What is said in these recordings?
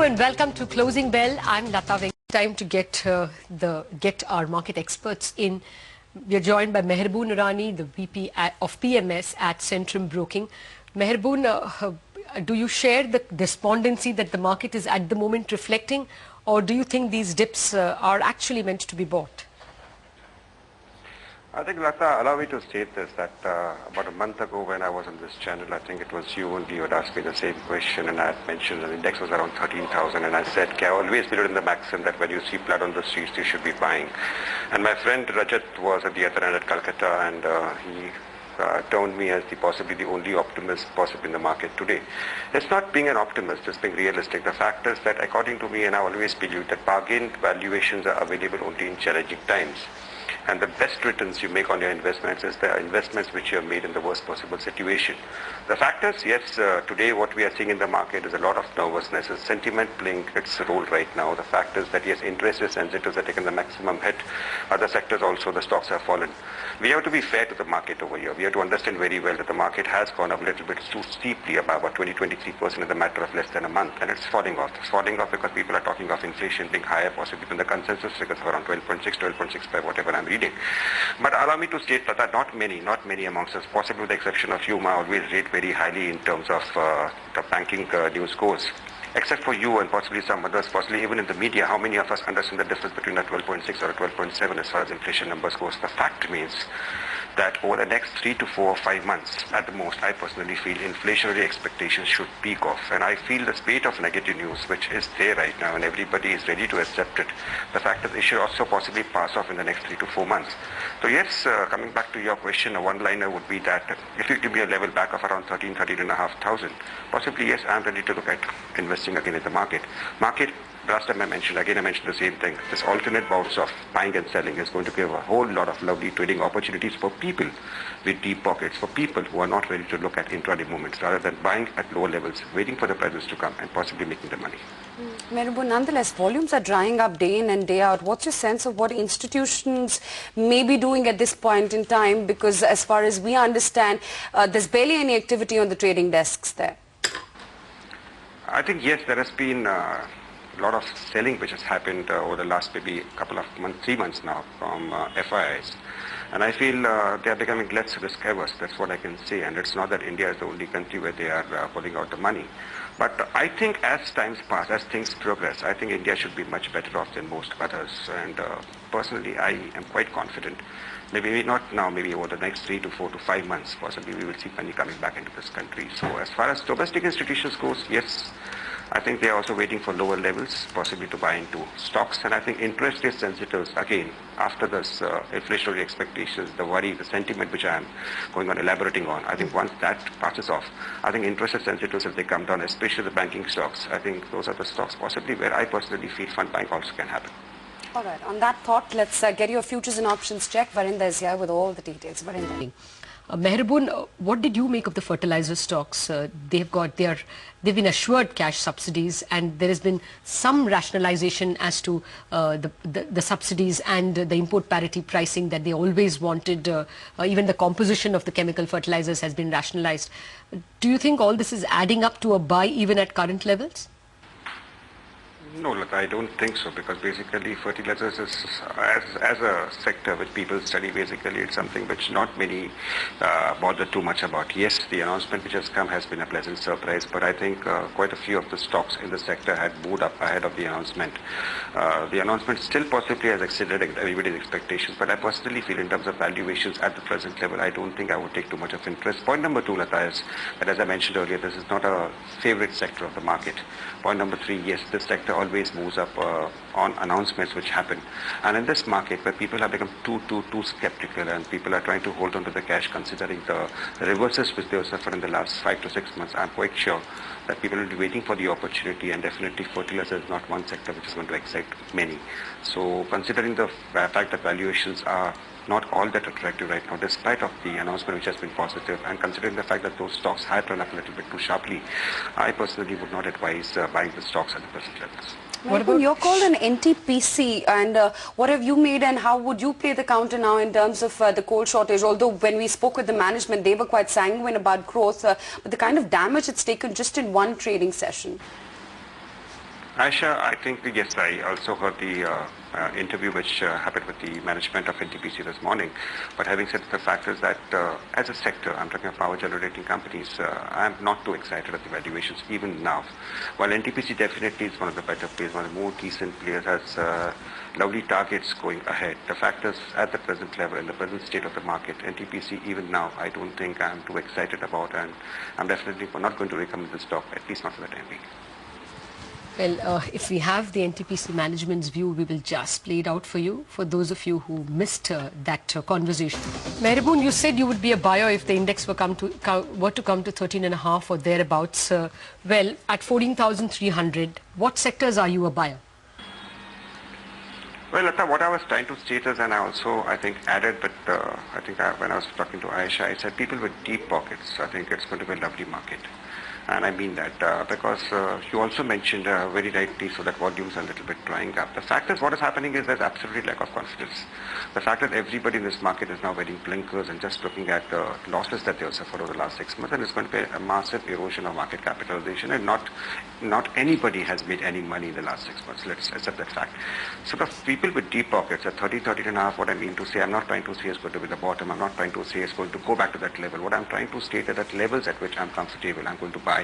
and welcome to Closing Bell. I'm Lata. Time to get our market experts in. We are joined by Mehraboon Irani, the VP of PMS at Centrum Broking. Mehraboon, do you share the despondency that the market is at the moment reflecting, or do you think these dips are actually meant to be bought? I think, Lata, allow me to state this, that about a month ago when I was on this channel, I think it was you only who had asked me the same question, and I had mentioned the index was around 13,000, and I said, I always believe in the maxim that when you see blood on the streets, you should be buying. And my friend Rajat was at the other end at Calcutta, and he termed me as possibly the only optimist possible in the market today. It's not being an optimist, it's being realistic. The fact is that according to me, and I always believe that bargain valuations are available only in challenging times. And the best returns you make on your investments is the investments which you have made in the worst possible situation. The fact is, yes, today what we are seeing in the market is a lot of nervousness, is sentiment playing its role right now. The fact is that, yes, interest rate sensitives have taken the maximum hit. Other sectors also, the stocks have fallen. We have to be fair to the market over here. We have to understand very well that the market has gone up a little bit too steeply, about 20-23% in the matter of less than a month, and it's falling off. It's falling off because people are talking of inflation being higher, possibly than the consensus figures for around 12.6, 12.65, whatever I'm reading. But allow me to state that not many amongst us, possibly with the exception of you, I always rate very highly in terms of the banking news goes. Except for you and possibly some others, possibly even in the media, how many of us understand the difference between a 12.6 or a 12.7 as far as inflation numbers goes? The fact means that over the next 3 to 4 or 5 months, at the most, I personally feel inflationary expectations should peak off. And I feel the spate of negative news, which is there right now, and everybody is ready to accept it. The fact that it should also possibly pass off in the next 3 to 4 months. So yes, coming back to your question, a one-liner would be that if you give me a level back of around 13,500, possibly yes, I'm ready to look at investing again in the market. Last time I mentioned the same thing. This alternate bouts of buying and selling is going to give a whole lot of lovely trading opportunities for people with deep pockets, for people who are not ready to look at intraday movements, rather than buying at lower levels, waiting for the prices to come and possibly making the money. Mehraboon, nonetheless, volumes are drying up day in and day out. What's your sense of what institutions may be doing at this point in time? Because as far as we understand, there's barely any activity on the trading desks there. I think, yes, there has been a lot of selling which has happened over the last maybe couple of months, 3 months now from FIIs. And I feel they are becoming less risk averse. That's what I can say. And it's not that India is the only country where they are pulling out the money. But I think as times pass, as things progress, I think India should be much better off than most others. And personally, I am quite confident. Maybe not now, maybe over the next 3 to 4 to 5 months, possibly we will see money coming back into this country. So as far as domestic institutions goes, yes, I think they are also waiting for lower levels, possibly to buy into stocks. And I think interest rate sensitives, again, after this inflationary expectations, the worry, the sentiment which I am going on elaborating on, I think once that passes off, I think interest rate sensitives, if they come down, especially the banking stocks, I think those are the stocks possibly where I personally feel fund buying also can happen. All right, on that thought, let's get your futures and options check. Varinder is here with all the details. Varinder. Mehraboon, what did you make of the fertilizer stocks? They've been assured cash subsidies, and there has been some rationalization as to the subsidies and the import parity pricing that they always wanted. Even the composition of the chemical fertilizers has been rationalized. Do you think all this is adding up to a buy even at current levels? No, look, I don't think so, because basically fertilizers is, as a sector which people study, basically it's something which not many bother too much about. Yes, the announcement which has come has been a pleasant surprise, but I think quite a few of the stocks in the sector had moved up ahead of the announcement. The announcement still possibly has exceeded everybody's expectations, but I personally feel in terms of valuations at the present level, I don't think I would take too much of interest. Point number 2, Lata, is that as I mentioned earlier, this is not a favorite sector of the market. Point number 3, yes, this sector always moves up on announcements which happen. And in this market where people have become too skeptical and people are trying to hold on to the cash considering the reverses which they have suffered in the last 5 to 6 months, I'm quite sure that people will be waiting for the opportunity, and definitely fertilizer is not one sector which is going to excite many. So considering the fact that valuations are not all that attractive right now, despite of the announcement which has been positive, and considering the fact that those stocks had run up a little bit too sharply, I personally would not advise buying the stocks at the present levels. What about you're called an NTPC, and what have you made, and how would you play the counter now in terms of the coal shortage? Although when we spoke with the management, they were quite sanguine about growth, but the kind of damage it's taken just in one trading session. Aisha, I think, yes, I also heard the interview which happened with the management of NTPC this morning. But having said the fact is that as a sector, I'm talking of power generating companies, I'm not too excited at the valuations even now. While NTPC definitely is one of the better players, one of the more decent players, has lovely targets going ahead. The fact is, at the present level, in the present state of the market, NTPC even now, I don't think I'm too excited about, and I'm definitely not going to recommend the stock, at least not for the time being. Well, if we have the NTPC management's view, we will just play it out for you, for those of you who missed that conversation. Mehraboon, you said you would be a buyer if the index were to come to 13.5 or thereabouts. Well, at 14,300, what sectors are you a buyer? Well, Lata, what I was trying to state is, and I also, I think, added, but I think when I was talking to Aisha, I said people with deep pockets, I think it's going to be a lovely market. And I mean that because you also mentioned very rightly so that volumes are a little bit drying up. The fact is what is happening is there's absolutely lack of confidence. The fact that everybody in this market is now wearing blinkers and just looking at the losses that they have suffered over the last 6 months, and it's going to be a massive erosion of market capitalization, and not anybody has made any money in the last 6 months. Let's accept that fact. So the people with deep pockets at 13.5, what I mean to say, I'm not trying to say it's going to be the bottom. I'm not trying to say it's going to go back to that level. What I'm trying to state is that levels at which I'm comfortable, I'm going to buy.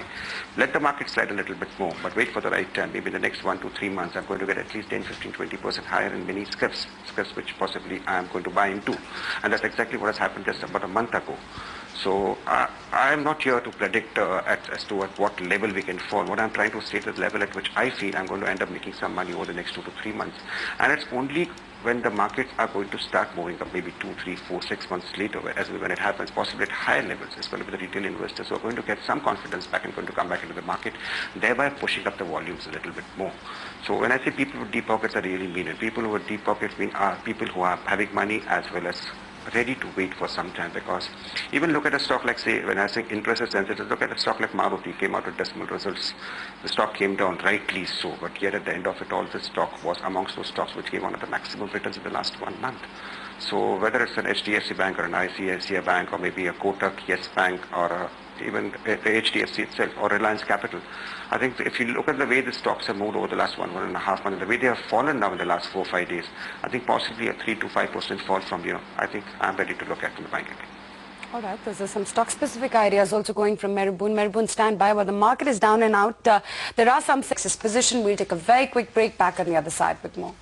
Let the market slide a little bit more, but wait for the right time. Maybe in the next 1 to 3 months, I'm going to get at least 10, 15, 20% higher in many scripts which possibly I am going to buy into. And that's exactly what has happened just about a month ago. So I am not here to predict as to at what level we can fall. What I'm trying to state is the level at which I feel I'm going to end up making some money over the next 2 to 3 months. And it's only when the markets are going to start moving up, maybe 2, 3, 4, 6 months later, when it happens, possibly at higher levels, it's going to be the retail investors who are going to get some confidence back and going to come back into the market, thereby pushing up the volumes a little bit more. So when I say people with deep pockets, I really mean it. People with deep pockets are people who are having money as well as ready to wait for some time, because even look at a stock like, say, when I say interest is sensitive, look at a stock like Maruti, came out with decimal results. The stock came down, rightly so, but yet at the end of it all, the stock was amongst those stocks which came on at the maximum returns in the last 1 month. So whether it's an HDFC Bank or an ICICI Bank or maybe a Kotak Yes Bank or even the HDFC itself or Reliance Capital, I think if you look at the way the stocks have moved over the last 1.5 months, the way they have fallen now in the last 4 or 5 days, I think possibly a 3 to 5% fall from, I think I'm ready to look at from the bank again. All right, there's some stock-specific ideas also going from Mehraboon. Mehraboon, stand by while the market is down and out. There are some success position. We'll take a very quick break, back on the other side with more.